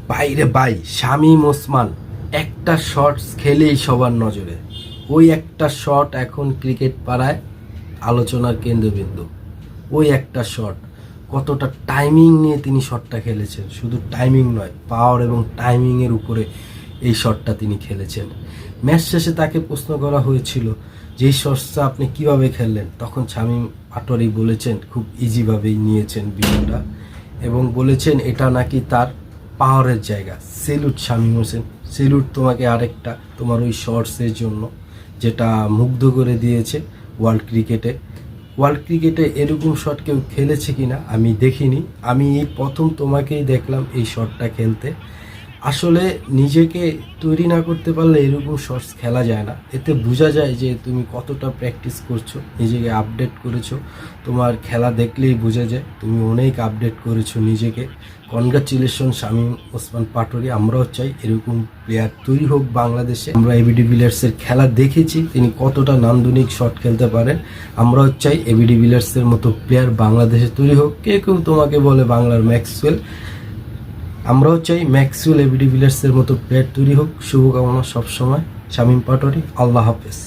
বাইরে বাই শামীম ওসমান একটা শটস খেলেই সবার নজরে। ওই একটা শট এখন ক্রিকেট পাড়ায় আলোচনার কেন্দ্রবিন্দু। ওই একটা শট, কতটা টাইমিং নিয়ে তিনি শটটা খেলেছেন, শুধু টাইমিং নয়, পাওয়ার এবং টাইমিংয়ের উপরে এই শটটা তিনি খেলেছেন। ম্যাচ শেষে তাকে প্রশ্ন করা হয়েছিল যে এই শটটা আপনি কিভাবে খেললেন, তখন শামীম পাটোয়ারি বলেছেন খুব ইজিভাবেই নিয়েছেন বিষয়টা এবং বলেছেন এটা নাকি তার পাওয়ারের জায়গা। সেলুট শামীম হোসেন, সেলুট তোমাকে আরেকটা তোমার ওই শর্টসের জন্য, যেটা মুগ্ধ করে দিয়েছে ওয়ার্ল্ড ক্রিকেটে। ওয়ার্ল্ড ক্রিকেটে এরকম শট কেউ খেলেছে কিনা আমি দেখিনি, আমি এই প্রথম তোমাকেই দেখলাম এই শটটা খেলতে। আসলে নিজেকে তৈরি না করতে পারলে এরকম শটস খেলা যায় না। এতে বোঝা যায় যে তুমি কতটা প্র্যাকটিস করছো, নিজেকে আপডেট করেছো। তোমার খেলা দেখলেই বোঝা যায় তুমি অনেক আপডেট করেছো নিজেকে। কনগ্রাচুলেশন শামীম ওসমান পাটোয়ারি। আমরাও চাই এরকম প্লেয়ার তৈরি হোক বাংলাদেশে। আমরা এবিডি ডিভিলিয়ার্সের খেলা দেখেছি, তিনি কতটা নান্দনিক শট খেলতে পারেন। আমরাও চাই এবিডি ডিভিলিয়ার্সের মতো প্লেয়ার বাংলাদেশে তৈরি হোক। কেউ তোমাকে বলে বাংলার ম্যাক্সওয়েল, আমরাও চাই ম্যাক্সওয়েল এবিডি ডিভিলিয়ার্সের মতো প্লেয়ার তৈরি হোক। শুভকামনা সবসময় শামীম পাটোয়ারি। আল্লাহ হাফেজ।